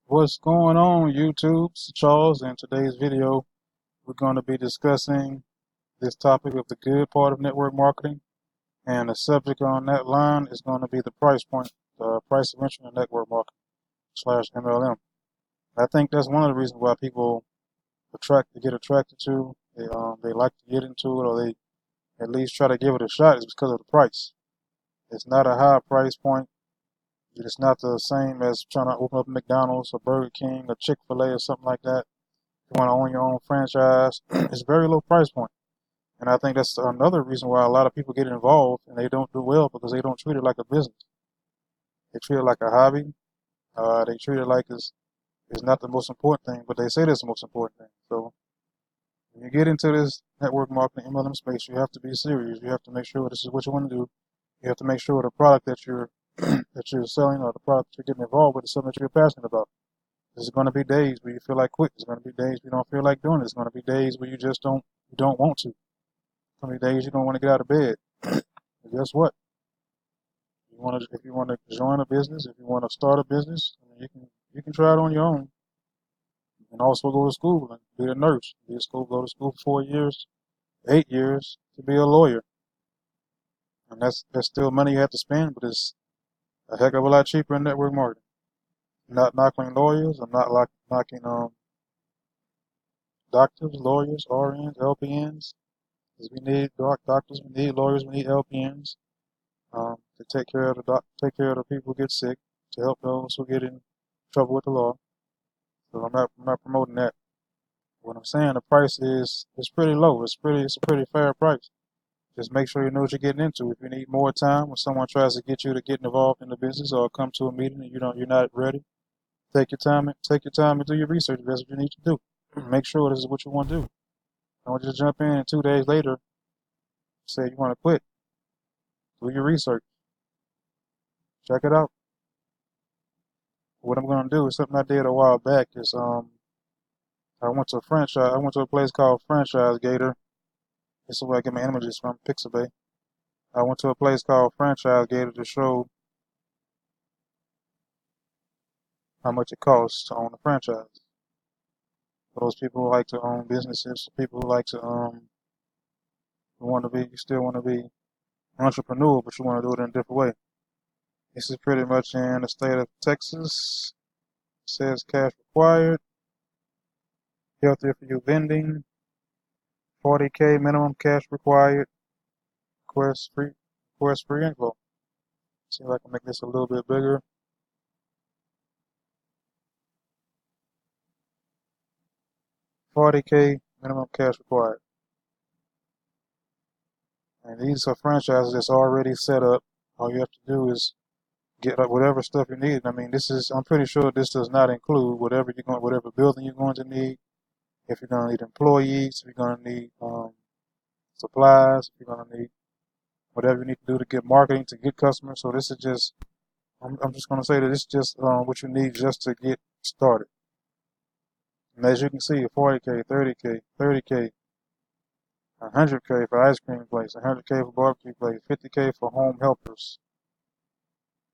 What's going on, YouTube? It's Charles. In today's video, we're going to be discussing this topic of the good part of network marketing. And the subject on that line is going to be the price point, the price of entry in network marketing slash MLM. I think that's one of the reasons why people get attracted to. They like to get into it, or they at least try to give it a shot, is because of the price. It's not a high price point. It's not the same as trying to open up McDonald's or Burger King or Chick-fil-A or something like that. You want to own your own franchise. It's a very low price point. And I think that's another reason why a lot of people get involved and they don't do well, because they don't treat it like a business. They treat it like a hobby. They treat it like it's not the most important thing, but they say that's the most important thing. So when you get into this network marketing MLM space, you have to be serious. You have to make sure this is what you want to do. You have to make sure the product that you're that you're selling, or the product that you're getting involved with, is something that you're passionate about. There's going to be days where you feel like quitting. There's going to be days where you don't feel like doing it. There's going to be days where you just don't want to. There's going to be days you don't want to get out of bed. But guess what? If you want to join a business, if you want to start a business, I mean, you can try it on your own. You can also go to school and be a nurse. Go to school for 4 years, 8 years to be a lawyer. And that's still money you have to spend, but it's a heck of a lot cheaper in network marketing. Not knocking lawyers. I'm not knocking doctors, lawyers, RNs, LPNs. Because we need doctors, we need lawyers, we need LPNs to take care of the people who get sick, to help those who get in trouble with the law. So I'm not promoting that. What I'm saying, the price is pretty low. It's a pretty fair price. Just make sure you know what you're getting into. If you need more time, when someone tries to get you to get involved in the business or come to a meeting and you're not ready, take your time and do your research. That's what you need to do. Make sure this is what you want to do. Don't just jump in and 2 days later say you want to quit. Do your research. Check it out. What I'm gonna do is something I did a while back. Is I went to a franchise. I went to a place called Franchise Gator. This is where I get my images from, Pixabay. I went to a place called Franchise Gator to show how much it costs to own a franchise. For those people who like to own businesses, people who like to you still want to be an entrepreneur, but you want to do it in a different way. This is pretty much in the state of Texas. It says cash required, healthier for you vending, 40K minimum cash required, request free info. See if I can make this a little bit bigger. $40K minimum cash required. And these are franchises that's already set up. All you have to do is get whatever stuff you need. I mean, I'm pretty sure this does not include whatever building you're going to need. If you're going to need employees, if you're going to need supplies, if you're going to need whatever you need to do to get marketing, to get customers. So this is just, I'm just going to say that it's just what you need just to get started. And as you can see, 40K, 30K, 30K, 100K for ice cream place, 100K for barbecue place, 50K for home helpers,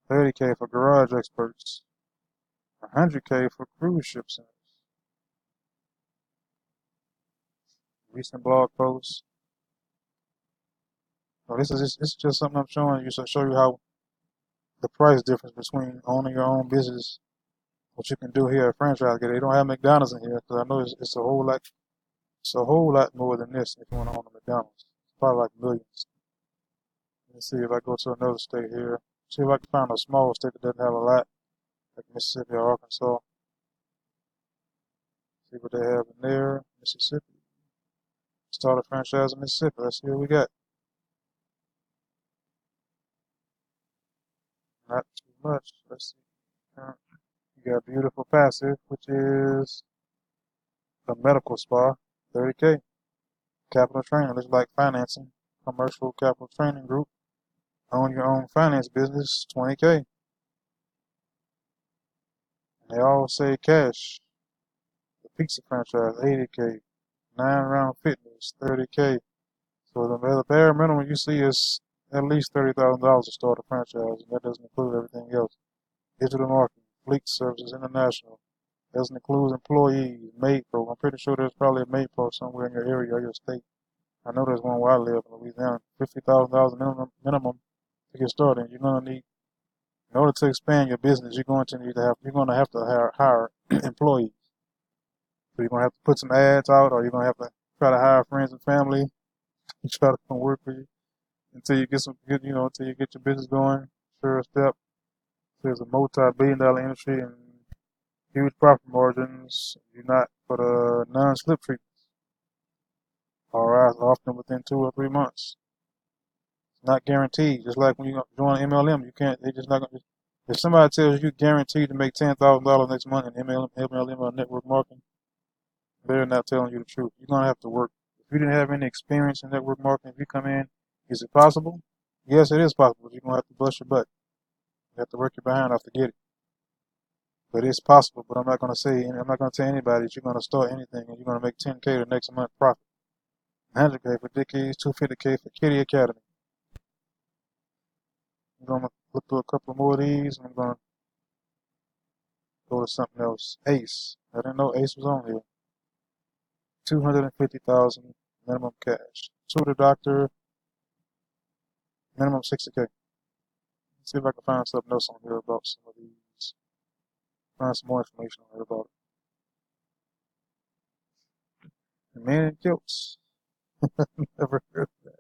30K for garage experts, 100K for cruise ship centers. Recent blog posts. So this is just something I'm showing you to show you how the price difference between owning your own business, what you can do here at Franchise Gator. They don't have McDonald's in here, because I know it's a whole lot more than this if you want to own a McDonald's. It's probably like millions. Let me see if I go to another state here. See if I can find a small state that doesn't have a lot, like Mississippi or Arkansas. See what they have in there. Mississippi. Start a franchise in Mississippi. Let's see what we got. Not too much. Let's see. You got Beautiful Passive, which is a medical spa, 30K. Capital Training, looks like financing. Commercial Capital Training Group. Own your own finance business, 20K. And they all say cash. The pizza franchise, 80K. 9 Round Fitness, 30K. So the bare minimum you see is at least $30,000 to start a franchise, and that doesn't include everything else. Digital marketing, fleet services, international, Doesn't include employees, maid pro. I'm pretty sure there's probably a maid pro somewhere in your area or your state. I know there's one where I live in Louisiana. $50,000 minimum to get started. You're gonna need, in order to expand your business, you're gonna have to hire employees. So you're gonna have to put some ads out, or you're gonna have to try to hire friends and family to try to come work for you until you get until you get your business going. Sure step. There's a multi-billion-dollar industry and huge profit margins. You're not for the non-slip treatments. RIs often within 2 or 3 months. It's not guaranteed. Just like when you join MLM, you can't. They just not gonna. If somebody tells you guaranteed to make $10,000 next month in MLM or network marketing, they're not telling you the truth. You're gonna have to work. If you didn't have any experience in network marketing, if you come in, is it possible? Yes, it is possible. You're gonna have to bust your butt. You have to work your behind off to get it. But it's possible. But I'm not gonna tell anybody that you're gonna start anything and you're gonna make 10K the next month profit. 100K for Dickies, 250K for Kitty Academy. I'm gonna look through a couple more of these and I'm gonna go to something else. Ace. I didn't know Ace was on here. 250,000 minimum cash. Tutor doctor, minimum 60K. Let's see if I can find something else on here about some of these. Find some more information on here about it. The man in kilts. Never heard of that.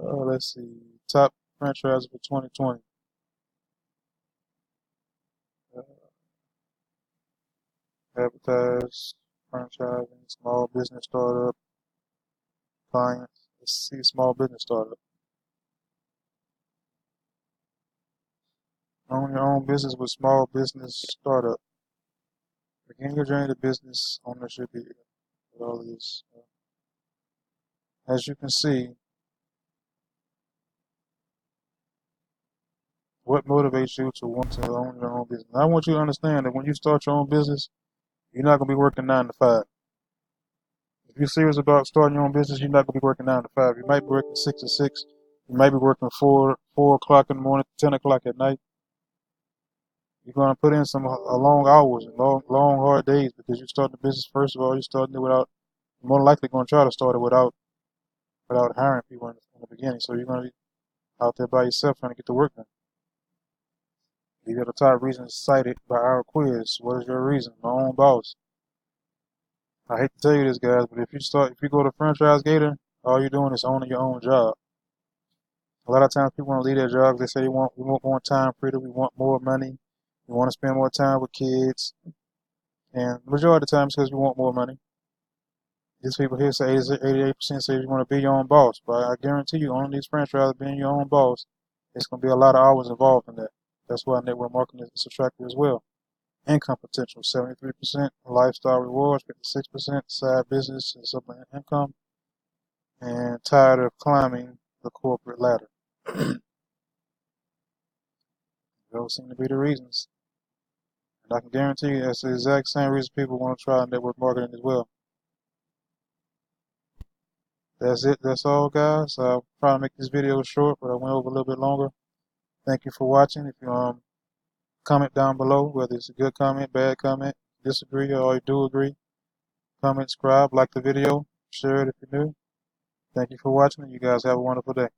Let's see. Top franchise for 2020. Advertise, franchising, small business startup, clients. Let's see, small business startup. Own your own business with small business startup. Begin your journey to business ownership here. With all of this. As you can see, what motivates you to want to own your own business? I want you to understand that when you start your own business, you're not going to be working 9 to 5. If you're serious about starting your own business, you're not going to be working 9 to 5. You might be working 6 to 6. You might be working 4 o'clock in the morning, 10 o'clock at night. You're going to put in some long hours and long, hard days because you start the business. First of all, you're starting it without, you're more likely going to try to start it without hiring people in the beginning. So you're going to be out there by yourself trying to get the work done. These are the top reasons cited by our quiz. What is your reason? My own boss. I hate to tell you this, guys, but if you go to Franchise Gator, all you're doing is owning your own job. A lot of times people want to leave their jobs. They say we want more time freedom. We want more money. We want to spend more time with kids. And the majority of the time it's because we want more money. These people here say 88% say you want to be your own boss. But I guarantee you, owning these franchises, being your own boss, it's going to be a lot of hours involved in that. That's why network marketing is attractive as well. Income potential, 73%. Lifestyle rewards, 56%. Side business and supplemental income. And tired of climbing the corporate ladder. Those seem to be the reasons. And I can guarantee you that's the exact same reason people want to try network marketing as well. That's it. That's all, guys. I'll try to make this video short, but I went over a little bit longer. Thank you for watching. If you comment down below, whether it's a good comment, bad comment, disagree, or you do agree, comment, subscribe, like the video, share it if you're new. Thank you for watching, and you guys have a wonderful day.